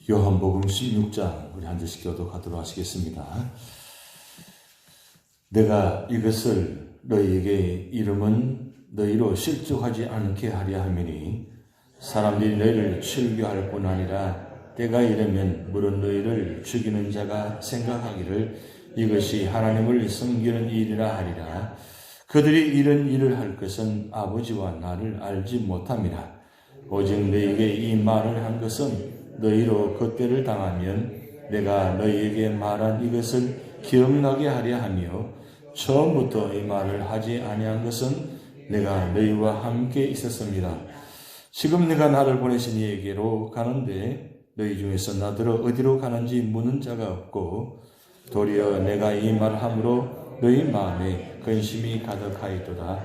요한복음 16장 우리 한 절씩 교독하도록 하시겠습니다. 내가 이것을 너희에게 이름은 너희로 실족하지 않게 하려 함이니 사람들이 너희를 즐겨할 뿐 아니라 때가 이르면 물은 너희를 죽이는 자가 생각하기를 이것이 하나님을 섬기는 일이라 하리라. 그들이 이런 일을 할 것은 아버지와 나를 알지 못함이라. 오직 너희에게 이 말을 한 것은 너희로 그때를 당하면 내가 너희에게 말한 이것을 기억나게 하려 하며 처음부터 이 말을 하지 아니한 것은 내가 너희와 함께 있었습니다. 지금 내가 나를 보내신 이에게로 가는데 너희 중에서 나더러 어디로 가는지 묻는 자가 없고 도리어 내가 이 말을 함으로 너희 마음에 근심이 가득하였도다.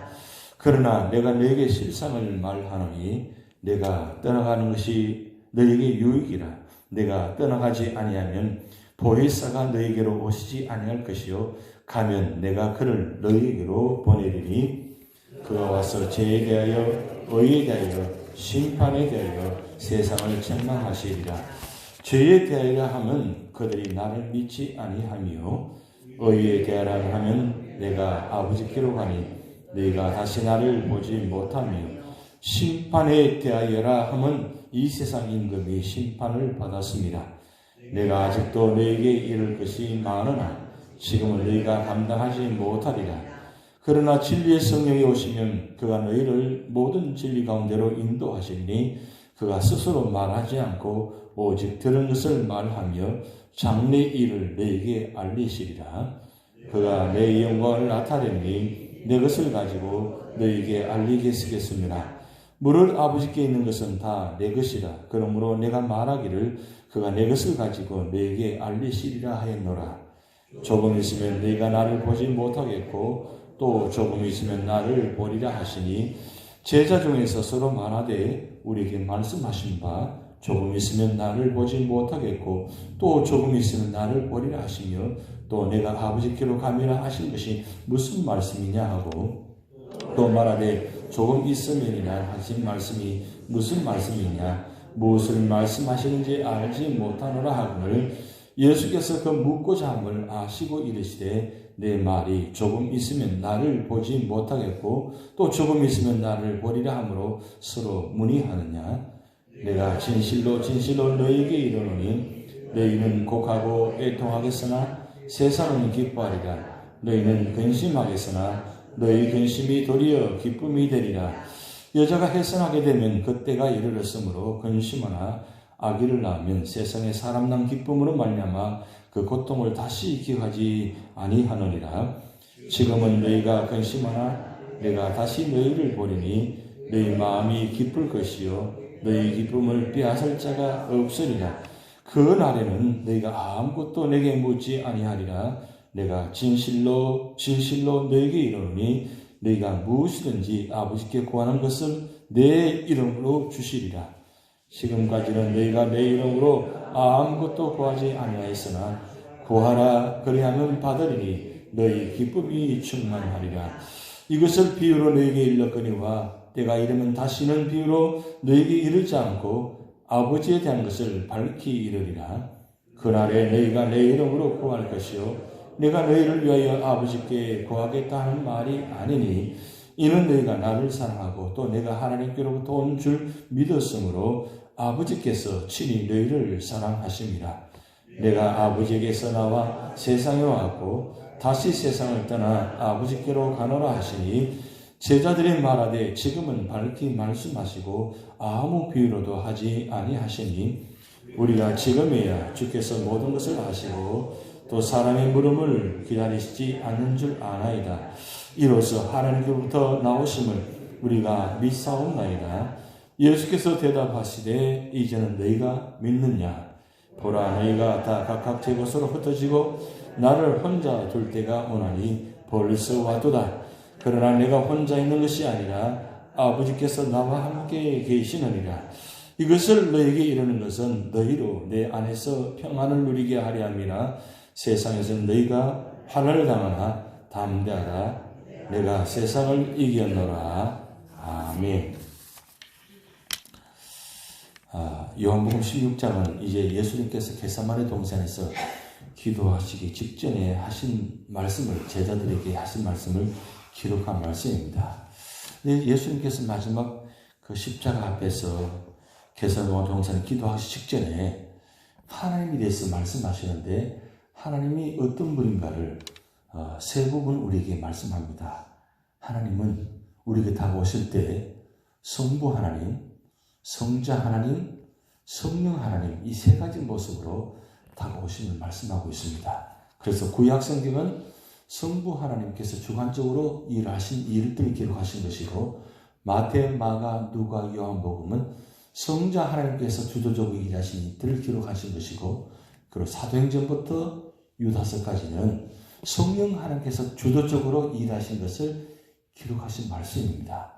그러나 내가 너희에게 실상을 말하노니 내가 떠나가는 것이 너희에게 유익이라. 내가 떠나가지 아니하면 보혜사가 너희에게로 오시지 아니할 것이요 가면 내가 그를 너희에게로 보내리니 그가 와서 죄에 대하여 의에 대하여 심판에 대하여 세상을 책망하시리라. 죄에 대하여 하면 그들이 나를 믿지 아니하며 의에 대하여 하면 내가 아버지께로 가니 너희가 다시 나를 보지 못하며 심판에 대하여라 하면 이 세상 임금이 심판을 받았습니다. 내가 아직도 너희에게 이를 것이 많으나 지금은 너희가 감당하지 못하리라. 그러나 진리의 성령이 오시면 그가 너희를 모든 진리 가운데로 인도하시니 그가 스스로 말하지 않고 오직 들은 것을 말하며 장래 일을 너희에게 알리시리라. 그가 내 영광을 나타내니 내 것을 가지고 너희에게 알리게 쓰겠습니다. 물을 아버지께 있는 것은 다 내 것이라. 그러므로 내가 말하기를 그가 내 것을 가지고 너에게 알리시리라 하였노라. 조금 있으면 너희가 나를 보지 못하겠고 또 조금 있으면 나를 보리라 하시니 제자 중에서 서로 말하되 우리에게 말씀하신 바 조금 있으면 나를 보지 못하겠고 또 조금 있으면 나를 보리라 하시며 또 내가 아버지께로 가미라 하신 것이 무슨 말씀이냐 하고 또 말하되 조금 있으면이라 하신 말씀이 무슨 말씀이냐 무엇을 말씀하시는지 알지 못하노라 하거늘 예수께서 그 묻고자 함을 아시고 이르시되 내 말이 조금 있으면 나를 보지 못하겠고 또 조금 있으면 나를 보리라 하므로 서로 문의하느냐. 내가 진실로 진실로 너희에게 이르노니 너희는 곡하고 애통하겠으나 세상은 기뻐하리라. 너희는 근심하겠으나 너희 근심이 도리어 기쁨이 되리라. 여자가 해산하게 되면 그때가 이르렀으므로 근심하나 아기를 낳으면 세상에 사람 난 기쁨으로 말미암아 그 고통을 다시 기억하지 아니하느니라. 지금은 너희가 근심하나 내가 다시 너희를 보리니 너희 마음이 기쁠 것이요 너희 기쁨을 빼앗을 자가 없으리라. 그 날에는 너희가 아무것도 내게 묻지 아니하리라. 내가 진실로 진실로 너희에게 이르노니 너희가 무엇이든지 아버지께 구하는 것을 내 이름으로 주시리라. 지금까지는 너희가 내 이름으로 아무것도 구하지 아니하였으나 구하라 그리하면 받으리니 너희 기쁨이 충만하리라. 이것을 비유로 너희에게 일렀거니와 때가 이르면 다시는 비유로 너희에게 이르지 않고 아버지에 대한 것을 밝히 이르리라. 그날에 너희가 내 이름으로 구할 것이요 내가 너희를 위하여 아버지께 구하겠다 하는 말이 아니니 이는 너희가 나를 사랑하고 또 내가 하나님께로부터 온 줄 믿었으므로 아버지께서 친히 너희를 사랑하심이라. 내가 아버지에게서 나와 세상에 왔고 다시 세상을 떠나 아버지께로 가노라 하시니 제자들이 말하되 지금은 밝히 말씀하시고 아무 비유로도 하지 아니하시니 우리가 지금이야 주께서 모든 것을 아시고 또 사람의 물음을 기다리시지 않는 줄 아나이다. 이로써 하나님께로부터 나오심을 우리가 믿사옵나이다. 예수께서 대답하시되 이제는 너희가 믿느냐. 보라 너희가 다 각각 제 곳으로 흩어지고 나를 혼자 둘 때가 오나니 벌써 와도다. 그러나 내가 혼자 있는 것이 아니라 아버지께서 나와 함께 계시느니라. 이것을 너희에게 이르는 것은 너희로 내 안에서 평안을 누리게 하려 함이라. 세상에서는 너희가 환난을 당하나 담대하라. 내가 세상을 이겼노라. 아멘. 요한복음 16장은 이제 예수님께서 겟세마네 동산에서 기도하시기 직전에 하신 말씀을, 제자들에게 하신 말씀을 기록한 말씀입니다. 근데 예수님께서 마지막 그 십자가 앞에서 겟세마네 동산에 기도하시기 직전에 하나님에 대해서 말씀하시는데, 하나님이 어떤 분인가를 세 부분 우리에게 말씀합니다. 하나님은 우리에게 다가오실 때 성부 하나님, 성자 하나님, 성령 하나님, 이 세 가지 모습으로 다가오심을 말씀하고 있습니다. 그래서 구약 성경은 성부 하나님께서 주관적으로 일하신 일들을 기록하신 것이고, 마태, 마가, 누가, 요한복음은 성자 하나님께서 주도적으로 일하신 일들을 기록하신 것이고, 그리고 사도행전부터 유다서까지는 성령 하나님께서 주도적으로 일하신 것을 기록하신 말씀입니다.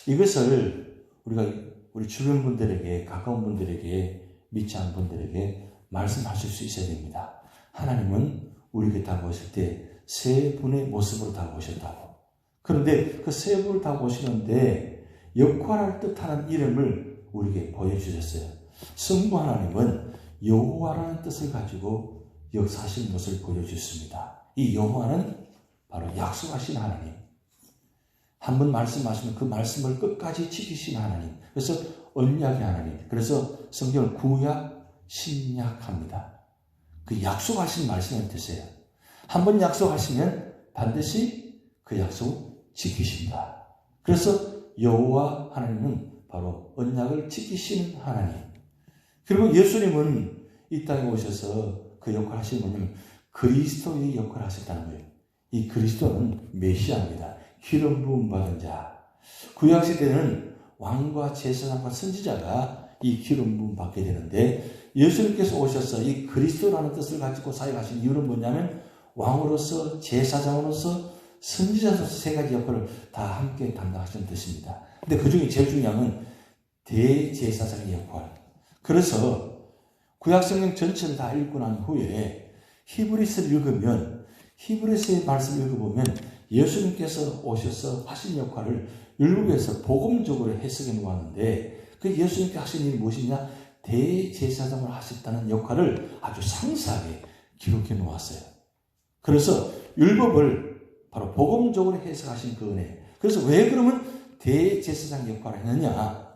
이것을 우리가 우리 주변 분들에게, 가까운 분들에게, 믿지 않는 분들에게 말씀하실 수 있어야 됩니다. 하나님은 우리에게 다가오실 때 세 분의 모습으로 다가오셨다고. 그런데 그 세 분을 다가오시는데 역할할 듯하는 이름을 우리에게 보여주셨어요. 성부 하나님은 여호와라는 뜻을 가지고 역사하신 것을 보여주셨습니다. 이 여호와는 바로 약속하신 하나님. 한 번 말씀하시면 그 말씀을 끝까지 지키신 하나님. 그래서 언약의 하나님. 그래서 성경을 구약, 신약합니다. 그 약속하신 말씀을 뜻이에요. 한 번 약속하시면 반드시 그 약속 지키신다. 그래서 여호와 하나님은 바로 언약을 지키시는 하나님. 그리고 예수님은 이 땅에 오셔서 그 역할을 하시는 뭐냐면 그리스도의 역할을 하셨다는 거예요. 이 그리스도는 메시아입니다. 기름 부음 받은 자. 구약시대는 왕과 제사장과 선지자가 이 기름 부음 받게 되는데, 예수님께서 오셔서 이 그리스도라는 뜻을 가지고 사역하신 이유는 뭐냐면 왕으로서, 제사장으로서, 선지자로서 세 가지 역할을 다 함께 담당하시는 뜻입니다. 근데 그 중에 제일 중요한 건 대제사장의 역할. 그래서 구약성경 전체를 다 읽고 난 후에 히브리서를 읽으면, 히브리서의 말씀을 읽어보면 예수님께서 오셔서 하신 역할을 율법에서 복음적으로 해석해 놓았는데, 그 예수님께 하신 일이 무엇이냐? 대제사장을 하셨다는 역할을 아주 상세하게 기록해 놓았어요. 그래서 율법을 바로 복음적으로 해석하신 그 은혜. 그래서 왜 그러면 대제사장 역할을 했느냐?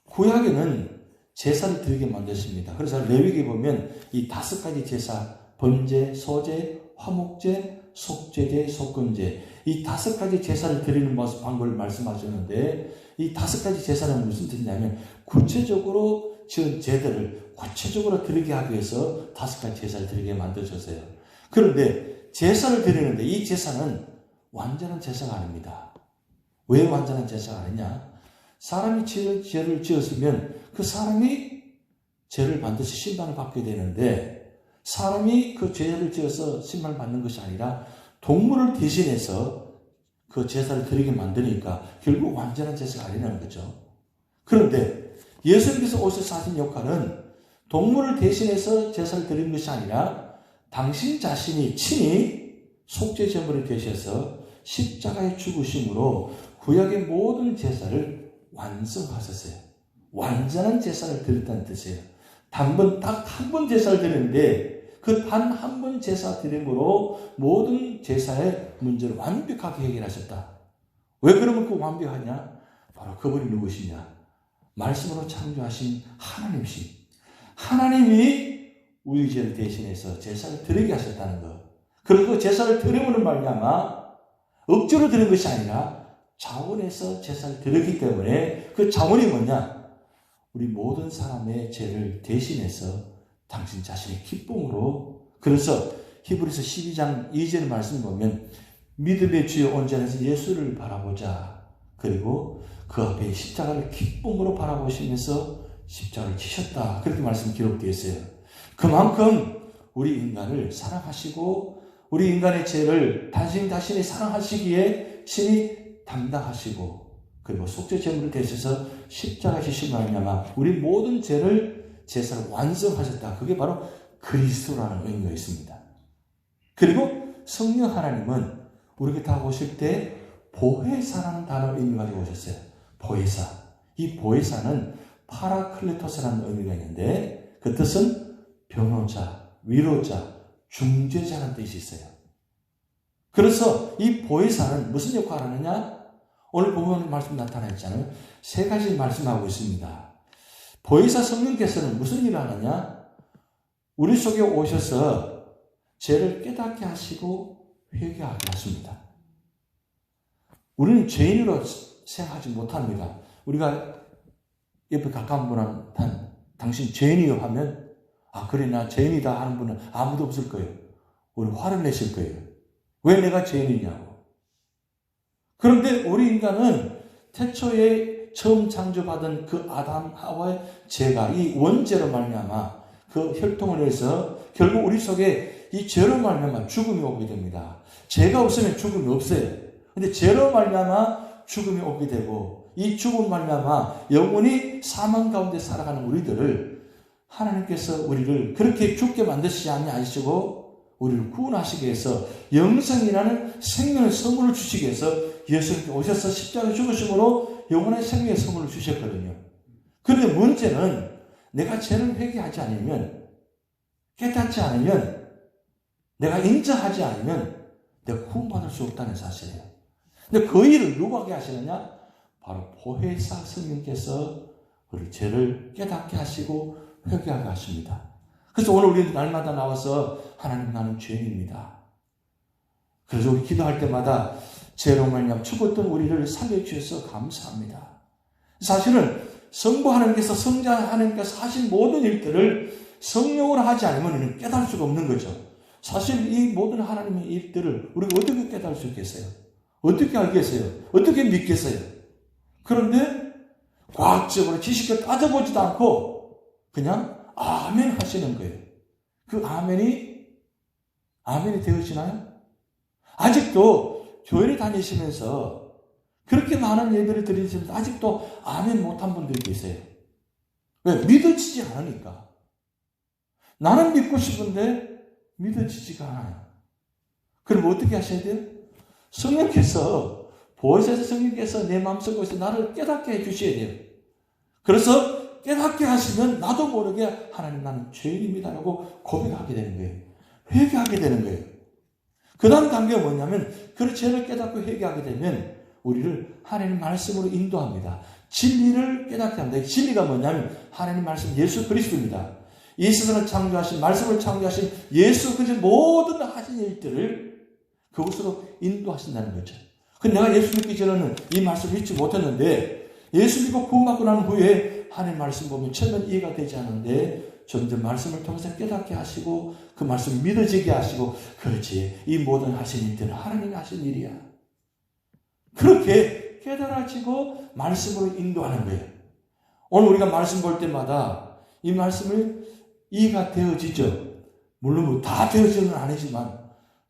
구약에는 제사를 드리게 만드십니다. 그래서 레위기에 보면 이 5가지 제사, 번제, 소제, 화목제, 속죄제, 속건제, 이 5가지 제사를 드리는 모습, 방법을 말씀하셨는데, 이 5가지 제사는 무슨 뜻이냐면 구체적으로 지은 제들을 구체적으로 드리게 하기 위해서 5가지 제사를 드리게 만드셨어요. 그런데 제사를 드리는데 이 제사는 완전한 제사가 아닙니다. 왜 완전한 제사가 아니냐? 사람이 죄를 지었으면 그 사람이 죄를 반드시 심판을 받게 되는데, 사람이 그 죄를 지어서 심판을 받는 것이 아니라 동물을 대신해서 그 제사를 드리게 만드니까 결국 완전한 제사가 아니라는 거죠. 그런데 예수님께서 오셔서 하신 역할은 동물을 대신해서 제사를 드리는 것이 아니라 당신 자신이 친히 속죄 제물이 되셔서 십자가의 죽으심으로 구약의 모든 제사를 완성하셨어요. 완전한 제사를 드렸다는 뜻이에요. 딱 한 번 제사를 드리는데 그 단 한 번 제사 드림으로 모든 제사의 문제를 완벽하게 해결하셨다. 왜 그러면 그 완벽하냐? 바로 그분이 누구시냐? 말씀으로 창조하신 하나님이신, 하나님이 우리 죄를 대신해서 제사를 드리게 하셨다는 것. 그리고 제사를 드림으로 말미암아 억지로 드린 것이 아니라 자원해서 제사를 드렸기 때문에, 그 자원이 뭐냐? 우리 모든 사람의 죄를 대신해서 당신 자신의 기쁨으로. 그래서 히브리서 12장 2절 말씀 보면 믿음의 주여 온전해서 예수를 바라보자. 그리고 그 앞에 십자가를 기쁨으로 바라보시면서 십자가를 지셨다. 그렇게 말씀 기록되어 있어요. 그만큼 우리 인간을 사랑하시고 우리 인간의 죄를 자신이 사랑하시기에 신이 담당하시고, 그리고 속죄 제물을 대셔서 십자가 지심을 말미암아 우리 모든 제사를 완성하셨다. 그게 바로 그리스도라는 의미가 있습니다. 그리고 성령 하나님은 우리에게 다가오실 때 보혜사라는 단어를 의미 가지고 오셨어요. 보혜사. 이 보혜사는 파라클레토스라는 의미가 있는데 그 뜻은 변호자, 위로자, 중재자라는 뜻이 있어요. 그래서 이 보혜사는 무슨 역할을 하느냐? 오늘 보면 말씀 나타나 있잖아요. 세 가지 말씀하고 있습니다. 보혜사 성령께서는 무슨 일을 하느냐? 우리 속에 오셔서 죄를 깨닫게 하시고 회개하게 하십니다. 우리는 죄인으로 생각하지 못합니다. 우리가 옆에 가까운 분한테 당신 죄인이요 하면 그래 나 죄인이다 하는 분은 아무도 없을 거예요. 우리 화를 내실 거예요. 왜 내가 죄인이냐고. 그런데 우리 인간은 태초에 처음 창조받은 그 아담 하와의 죄가 이 원죄로 말미암아 그 혈통을 해서 결국 우리 속에 이 죄로 말미암아 죽음이 오게 됩니다. 죄가 없으면 죽음이 없어요. 근데 죄로 말미암아 죽음이 오게 되고 이 죽음 말미암아 영원히 사망 가운데 살아가는 우리들을 하나님께서 우리를 그렇게 죽게 만드시지 아니하시고 우리를 구원하시기 위해서 영생이라는 생명의 선물을 주시기 위해서 예수님께 오셔서 십자가에 죽으심으로 영원한 생명의 선물을 주셨거든요. 그런데 문제는 내가 죄를 회개하지 않으면 깨닫지 않으면 내가 인정하지 않으면 내가 구원받을 수 없다는 사실이에요. 근데 그 일을 누가 하게 하시느냐? 바로 보혜사 성령께서 우리 죄를 깨닫게 하시고 회개하게 하십니다. 그래서 오늘 우리는 날마다 나와서 하나님 나는 죄인입니다. 그래서 우리 기도할 때마다 죄로 말미암아 죽었던 우리를 살려주셔서 감사합니다. 사실은 성부 하나님께서 성자 하나님께서 하신 모든 일들을 성령으로 하지 않으면 우리는 깨달을 수가 없는 거죠. 사실 이 모든 하나님의 일들을 우리가 어떻게 깨달을 수 있겠어요? 어떻게 알겠어요? 어떻게 믿겠어요? 그런데 과학적으로 지식을 따져보지도 않고 그냥 아멘 하시는 거예요. 그 아멘이 되어지나요? 아직도 교회를 다니시면서 그렇게 많은 예배를 드리시면서 아직도 아멘 못한 분들이 계세요. 왜? 믿어지지 않으니까. 나는 믿고 싶은데 믿어지지가 않아요. 그럼 어떻게 하셔야 돼요? 성령께서 보혜사 성령께서 내 마음속에서 나를 깨닫게 해주셔야 돼요. 그래서 깨닫게 하시면 나도 모르게 하나님 나는 죄인입니다라고 고백하게 되는 거예요. 회개하게 되는 거예요. 그 다음 단계가 뭐냐면 그 죄를 깨닫고 회개하게 되면 우리를 하나님 말씀으로 인도합니다. 진리를 깨닫게 합니다. 진리가 뭐냐면 하나님 말씀 예수 그리스도입니다. 이 세상을 창조하신 말씀을 창조하신 예수 그리스도 모든 하신 일들을 그곳으로 인도하신다는 거죠. 근데 내가 예수 믿기 전에는 이 말씀을 믿지 못했는데 예수 믿고 구원받고 난 후에 하나님 말씀 보면 처음엔 이해가 되지 않는데 점점 말씀을 통해서 깨닫게 하시고 그 말씀을 믿어지게 하시고 그렇지 이 모든 하신 일들은 하나님이 하신 일이야. 그렇게 깨달아지고 말씀으로 인도하는 거예요. 오늘 우리가 말씀 볼 때마다 이 말씀을 이해가 되어지죠. 물론 뭐 다 되어지는 아니지만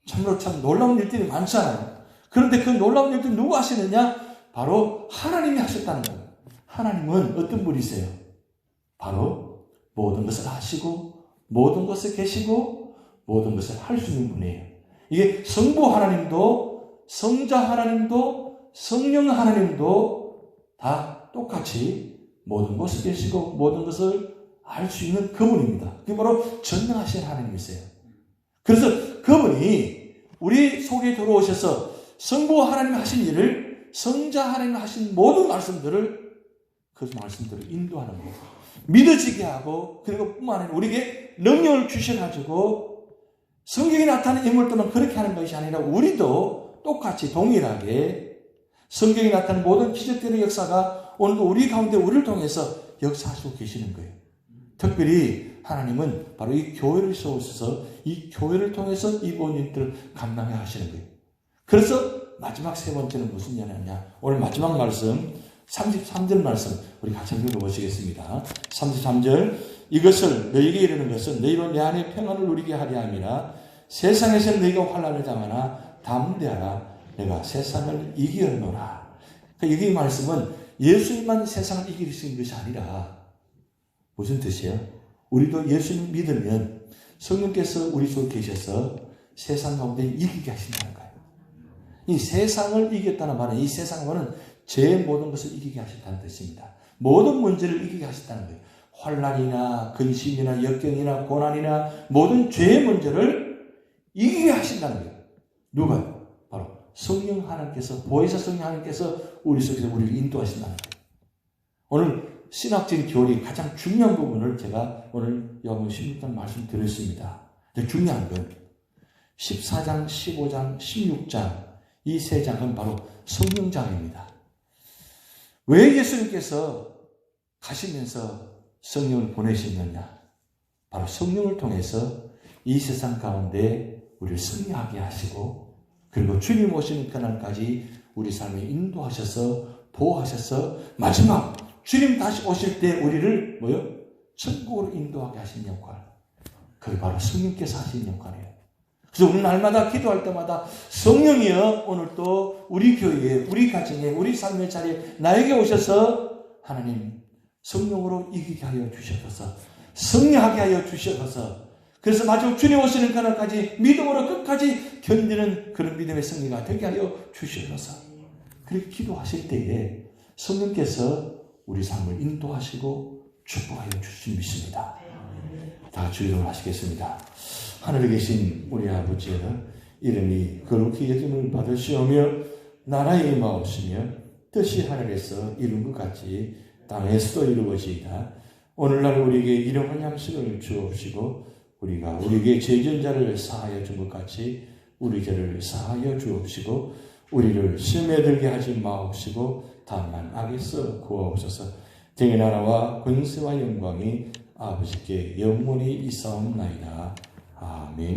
참으로 참 놀라운 일들이 많잖아요. 그런데 그 놀라운 일들 누가 하시느냐? 바로 하나님이 하셨다는 거예요. 하나님은 어떤 분이세요? 바로 모든 것을 하시고 모든 것을 계시고 모든 것을 할 수 있는 분이에요. 이게 성부 하나님도 성자 하나님도 성령 하나님도 다 똑같이 모든 것을 계시고 모든 것을 알 수 있는 그분입니다. 그게 바로 전능하신 하나님이세요. 그래서 그분이 우리 속에 들어오셔서 성부 하나님이 하신 일을 성자 하나님이 하신 모든 말씀들을 그 말씀들을 인도하는 거예요. 믿어지게 하고 그리고 뿐만 아니라 우리에게 능력을 주셔가지고 성경에 나타나는 인물들은 그렇게 하는 것이 아니라 우리도 똑같이 동일하게 성경에 나타나는 모든 기적들의 역사가 오늘도 우리 가운데 우리를 통해서 역사하시고 계시는 거예요. 특별히 하나님은 바로 이 교회를 세우셔서 이 교회를 통해서 이 모든 일들을 감당해 하시는 거예요. 그래서 마지막 세 번째는 무슨 얘기냐면 오늘 마지막 말씀 33절 말씀 우리 같이 읽어보시겠습니다. 33절 이것을 너희에게 이르는 것은 너희로 내 안에 평안을 누리게 하려 함이라 세상에서 너희가 환난을 당하나 담대하라 내가 세상을 이기었노라. 여기 말씀은 예수님만 세상을 이길 수 있는 것이 아니라 무슨 뜻이에요? 우리도 예수님 믿으면 성령께서 우리 속에 계셔서 세상 가운데 이기게 하신다는 거예요. 이 세상을 이겼다는 말은 이 세상과는 죄의 모든 것을 이기게 하신다는 뜻입니다. 모든 문제를 이기게 하셨다는 거예요. 환난이나 근심이나 역경이나 고난이나 모든 죄의 문제를 이기게 하신다는 거예요. 누가? 바로 성령 하나님께서, 보혜사 성령 하나님께서 우리 속에서 우리를 인도하신다는 거예요. 오늘 신학적인 교리 가장 중요한 부분을 제가 오늘 요한복음 16장 말씀드렸습니다. 중요한 건 14장, 15장, 16장 이 세 장은 바로 성령장입니다. 왜 예수님께서 가시면서 성령을 보내시느냐? 바로 성령을 통해서 이 세상 가운데 우리를 승리하게 하시고, 그리고 주님 오시는 그날까지 우리 삶에 인도하셔서 보호하셔서 마지막 주님 다시 오실 때 우리를 천국으로 인도하게 하신 역할, 그게 바로 성령께서 하신 역할이에요. 그래서 우리 날마다 기도할 때마다 성령이여 오늘 또 우리 교회에, 우리 가정에, 우리 삶의 자리에 나에게 오셔서 하나님 성령으로 이기게 하여 주셔서, 승리하게 하여 주셔서, 그래서 마지막 주님 오시는 그날까지 믿음으로 끝까지 견디는 그런 믿음의 승리가 되게 하여 주셔서, 그렇게 기도하실 때에 성령께서 우리 삶을 인도하시고 축복하여 주신 믿습니다. 다 같이 기도를 하시겠습니다. 하늘에 계신 우리 아버지여, 이름이 거룩히 여김을 받으시오며 나라의 임하옵시며 뜻이 하늘에서 이룬 것 같이 땅에서도 이루어지이다. 오늘날 우리에게 일용할 양식을 주옵시고 우리가 우리에게 죄진 자를 사하여 준 것 같이 우리 죄를 사하여 주옵시고 우리를 시험에 들게 하지 마옵시고 다만 악에서 구하옵소서. 등의 나라와 권세와 영광이 아버지께 영원히 있사옵나이다. 아멘.